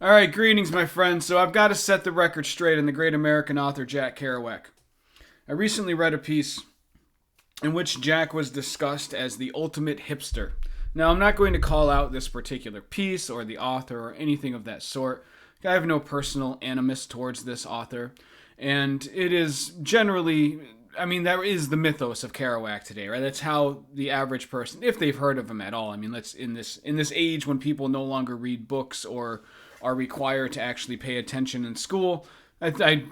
All right, greetings, my friends. So I've got to set the record straight on the great American author Jack Kerouac. I recently read a piece in which Jack was discussed as the ultimate hipster. Now, I'm not going to call out this particular piece or the author or anything of that sort. I have no personal animus towards this author, and it is generally, that is the mythos of Kerouac today, right? That's how the average person, if they've heard of him at all, let's in this age when people no longer read books or are required to actually pay attention in school, I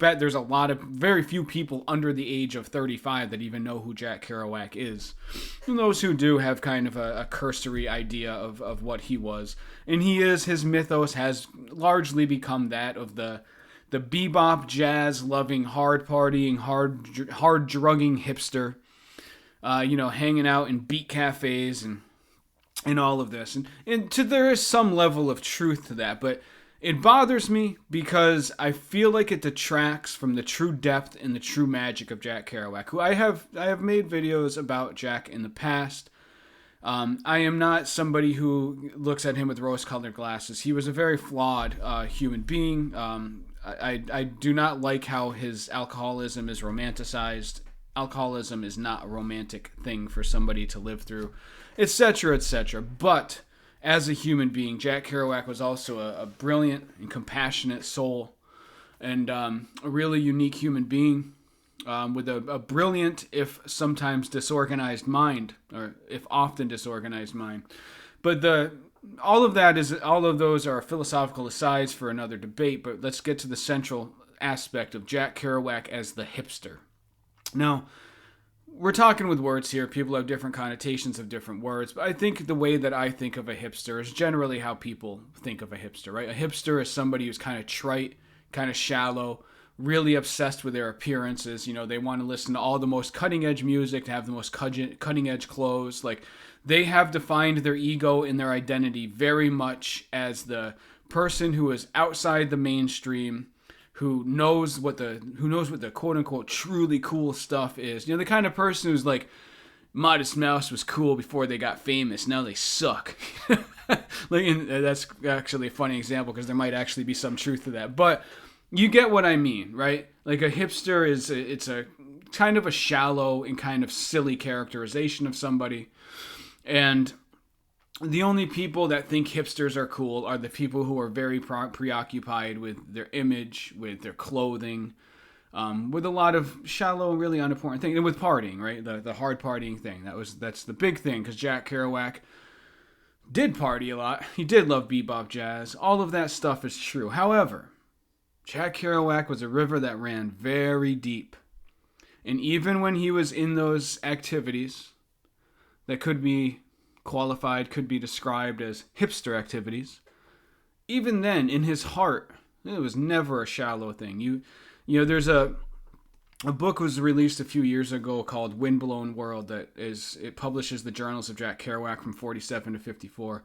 bet there's very few people under the age of 35 that even know who Jack Kerouac is. And those who do have kind of a cursory idea of what he was. And his mythos has largely become that of the bebop, jazz-loving, hard-partying, hard-drugging hipster, hanging out in beat cafes and all of this. And there is some level of truth to that, but it bothers me because I feel like it detracts from the true depth and the true magic of Jack Kerouac, who I have made videos about Jack in the past. I am not somebody who looks at him with rose-colored glasses. He was a very flawed human being. I do not like how his alcoholism is romanticized. Alcoholism is not a romantic thing for somebody to live through, etc., etc. But as a human being, Jack Kerouac was also a brilliant and compassionate soul and a really unique human being with a brilliant, if sometimes disorganized mind, or if often disorganized mind. But all of those are philosophical asides for another debate, but let's get to the central aspect of Jack Kerouac as the hipster. Now, we're talking with words here. People have different connotations of different words, but I think the way that I think of a hipster is generally how people think of a hipster, right? A hipster is somebody who's kind of trite, kind of shallow, really obsessed with their appearances. They want to listen to all the most cutting-edge music, to have the most cutting-edge clothes. Like, they have defined their ego and their identity very much as the person who is outside the mainstream, who knows what the quote unquote truly cool stuff is. The kind of person who's like, Modest Mouse was cool before they got famous. Now they suck. That's actually a funny example because there might actually be some truth to that. But you get what I mean, right? Like, a hipster it's a kind of a shallow and kind of silly characterization of somebody. And the only people that think hipsters are cool are the people who are very preoccupied with their image, with their clothing, with a lot of shallow, really unimportant things, and with partying, right? The hard partying thing. That's the big thing, because Jack Kerouac did party a lot. He did love bebop jazz. All of that stuff is true. However, Jack Kerouac was a river that ran very deep. And even when he was in those activities that could be described as hipster activities, even then, in his heart, it was never a shallow thing. There's a book was released a few years ago called Windblown World it publishes the journals of Jack Kerouac from 47 to 54.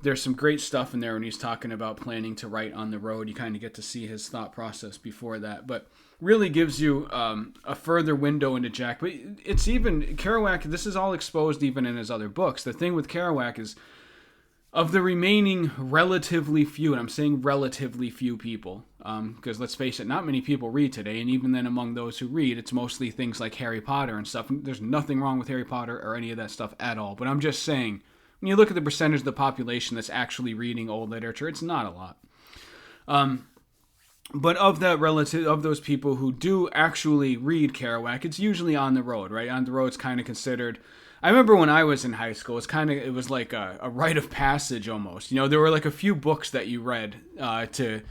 There's some great stuff in there when he's talking about planning to write on the road. You kind of get to see his thought process before that, but really gives you a further window into Jack. But it's even Kerouac, this is all exposed even in his other books. The thing with Kerouac is, of the remaining relatively few, and I'm saying relatively few people, because let's face it, not many people read today, and even then among those who read, it's mostly things like Harry Potter and stuff. There's nothing wrong with Harry Potter or any of that stuff at all, but I'm just saying, when you look at the percentage of the population that's actually reading old literature, it's not a lot. But of those people who do actually read Kerouac, it's usually on the road, right? On the road, it's kind of considered. I remember when I was in high school, it was like a rite of passage almost. There were like a few books that you read to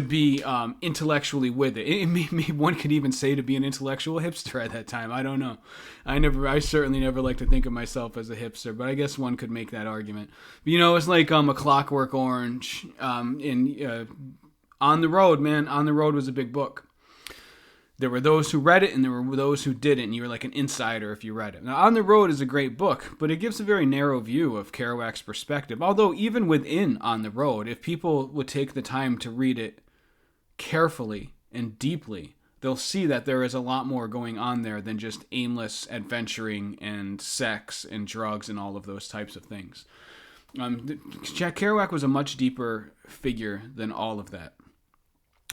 be intellectually with it. Maybe one could even say to be an intellectual hipster at that time. I don't know. I certainly never like to think of myself as a hipster, but I guess one could make that argument. But, it's like A Clockwork Orange. On the Road, man. On the Road was a big book. There were those who read it, and there were those who didn't, and you were like an insider if you read it. Now, On the Road is a great book, but it gives a very narrow view of Kerouac's perspective. Although, even within On the Road, if people would take the time to read it carefully and deeply, they'll see that there is a lot more going on there than just aimless adventuring and sex and drugs and all of those types of things. Jack Kerouac was a much deeper figure than all of that.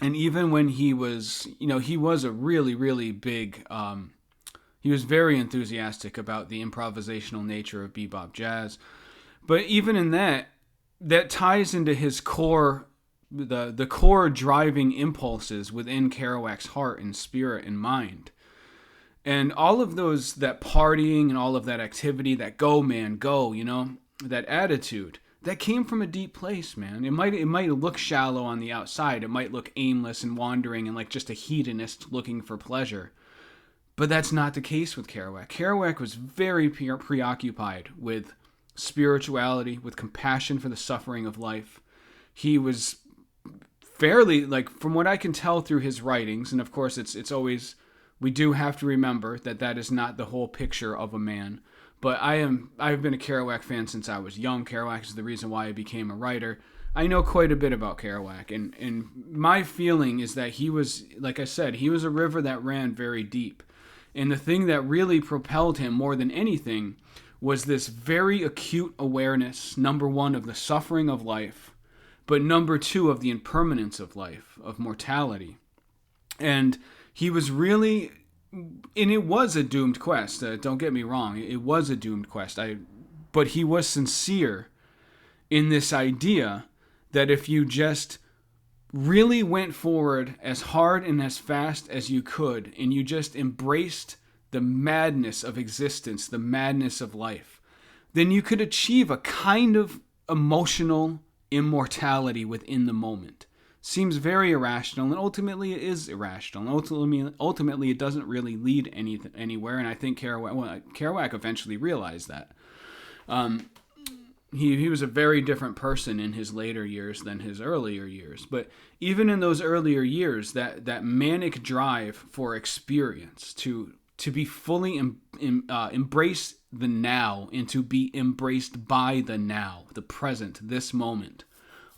And even when he was, he was a really, really big, he was very enthusiastic about the improvisational nature of bebop jazz. But even in that ties into his core, the core driving impulses within Kerouac's heart and spirit and mind. And all of those, that partying and all of that activity, that go man, go, that attitude, that came from a deep place, man. It might look shallow on the outside. It might look aimless and wandering and like just a hedonist looking for pleasure. But that's not the case with Kerouac. Kerouac was very preoccupied with spirituality, with compassion for the suffering of life. He was fairly, like, from what I can tell through his writings, and of course it's always, we do have to remember that is not the whole picture of a man. But I've been a Kerouac fan since I was young. Kerouac is the reason why I became a writer. I know quite a bit about Kerouac, and my feeling is that he was, like I said, he was a river that ran very deep. And the thing that really propelled him more than anything was this very acute awareness, number one, of the suffering of life, but number two, of the impermanence of life, of mortality. And he was really, and it was a doomed quest. Don't get me wrong, it was a doomed quest. But he was sincere in this idea that if you just really went forward as hard and as fast as you could, and you just embraced the madness of existence, the madness of life, then you could achieve a kind of emotional immortality within the moment. Seems very irrational, and ultimately it is irrational. Ultimately it doesn't really lead anywhere, and I think Kerouac eventually realized that. He was a very different person in his later years than his earlier years. But even in those earlier years, that manic drive for experience, to be fully embrace the now, and to be embraced by the now, the present, this moment.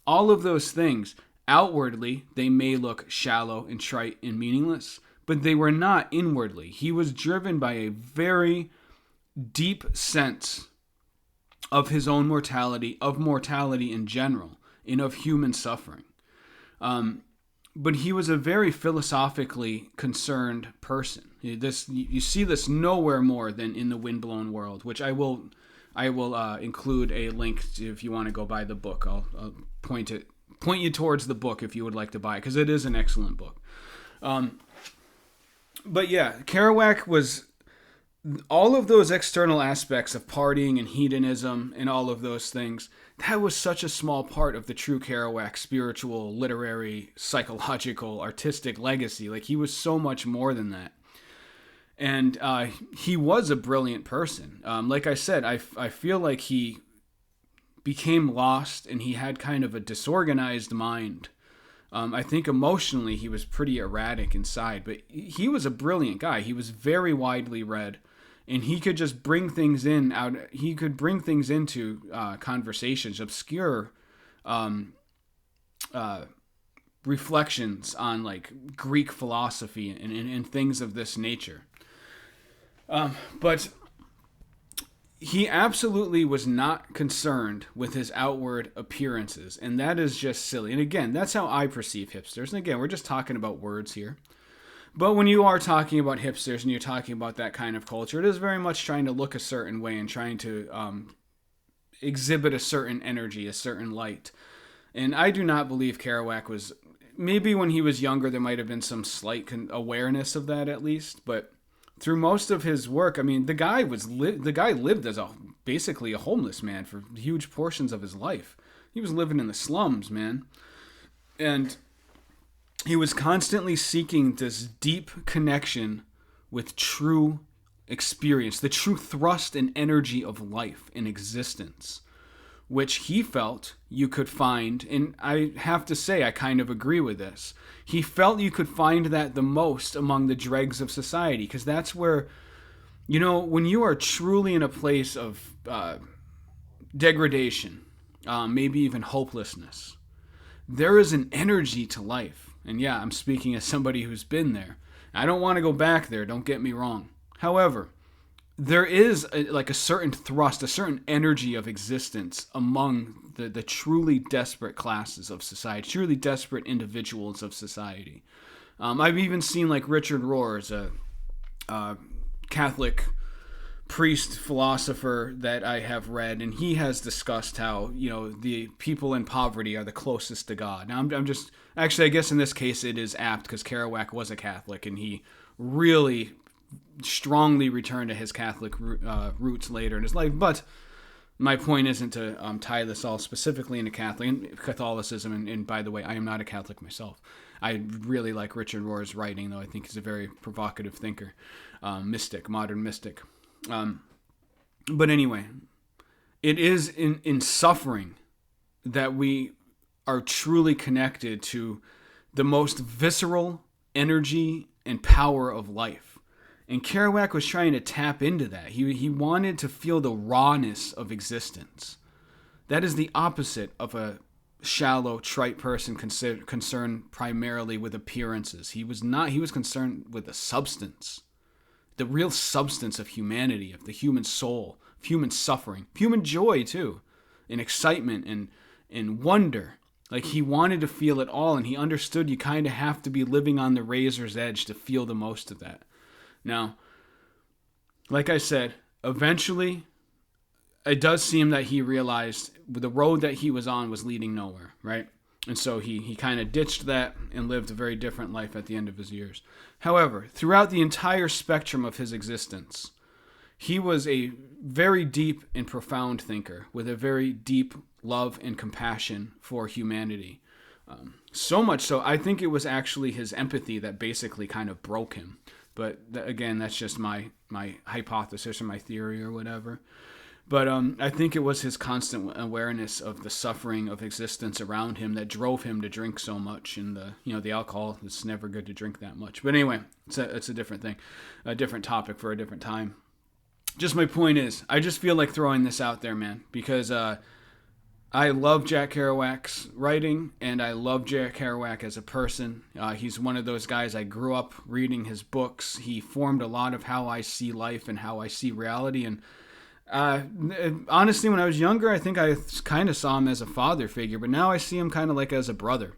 All of those things, outwardly, they may look shallow and trite and meaningless, but they were not inwardly. He was driven by a very deep sense of his own mortality, of mortality in general, and of human suffering. But he was a very philosophically concerned person. You see this nowhere more than in The Windblown World, which I will include a link if you want to go buy the book. I'll point you towards the book if you would like to buy it, because it is an excellent book. But yeah, Kerouac was all of those external aspects of partying and hedonism and all of those things. That was such a small part of the true Kerouac spiritual, literary, psychological, artistic legacy. Like, he was so much more than that. And he was a brilliant person. Like I said, I feel like he became lost, and he had kind of a disorganized mind. I think emotionally he was pretty erratic inside, but he was a brilliant guy. He was very widely read, and he could just bring things he could bring things into conversations, obscure reflections on like Greek philosophy and things of this nature. But he absolutely was not concerned with his outward appearances, and that is just silly. And again, that's how I perceive hipsters. And again, we're just talking about words here. But when you are talking about hipsters and you're talking about that kind of culture, it is very much trying to look a certain way and trying to exhibit a certain energy, a certain light. And I do not believe Kerouac was... Maybe when he was younger, there might have been some slight awareness of that at least, but through most of his work, I mean, the guy lived as basically a homeless man for huge portions of his life. He was living in the slums, man. And he was constantly seeking this deep connection with true experience, the true thrust and energy of life and existence, which he felt you could find, and I have to say I kind of agree with this. He felt you could find that the most among the dregs of society, because that's where, when you are truly in a place of degradation, maybe even hopelessness, there is an energy to life. And yeah, I'm speaking as somebody who's been there. I don't want to go back there, don't get me wrong. However, there is like a certain thrust, a certain energy of existence among the truly desperate classes of society, truly desperate individuals of society. I've even seen like Richard Rohr's a Catholic priest philosopher that I have read, and he has discussed how, the people in poverty are the closest to God. Now, I'm just actually, I guess in this case it is apt because Kerouac was a Catholic, and he really strongly returned to his Catholic roots later in his life. But my point isn't to tie this all specifically into Catholicism. And by the way, I am not a Catholic myself. I really like Richard Rohr's writing, though. I think he's a very provocative thinker, mystic, modern mystic. But anyway, it is in suffering that we are truly connected to the most visceral energy and power of life. And Kerouac was trying to tap into that. He wanted to feel the rawness of existence. That is the opposite of a shallow, trite person concerned primarily with appearances. He was not. He was concerned with the substance, the real substance of humanity, of the human soul, of human suffering, human joy too, and excitement and wonder. Like, he wanted to feel it all, and he understood you kind of have to be living on the razor's edge to feel the most of that. Now, like I said, eventually, it does seem that he realized the road that he was on was leading nowhere, right? And so he kind of ditched that and lived a very different life at the end of his years. However, throughout the entire spectrum of his existence, he was a very deep and profound thinker with a very deep love and compassion for humanity. So much so, I think it was actually his empathy that basically kind of broke him. But again, that's just my hypothesis or my theory or whatever. But I think it was his constant awareness of the suffering of existence around him that drove him to drink so much. And the alcohol, it's never good to drink that much. But anyway, it's a different thing, a different topic for a different time. Just my point is, I just feel like throwing this out there, man, because I love Jack Kerouac's writing, and I love Jack Kerouac as a person. He's one of those guys, I grew up reading his books. He formed a lot of how I see life and how I see reality. And honestly, when I was younger, I think I kind of saw him as a father figure, but now I see him kind of like as a brother.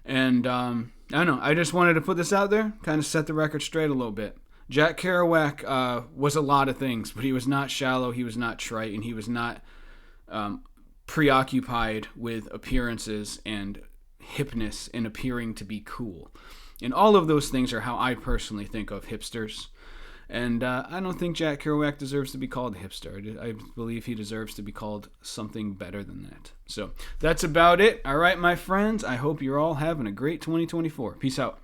And I don't know, I just wanted to put this out there, kind of set the record straight a little bit. Jack Kerouac was a lot of things, but he was not shallow, he was not trite, and he was not preoccupied with appearances and hipness and appearing to be cool. And all of those things are how I personally think of hipsters. And I don't think Jack Kerouac deserves to be called a hipster. I believe he deserves to be called something better than that. So that's about it. All right, my friends. I hope you're all having a great 2024. Peace out.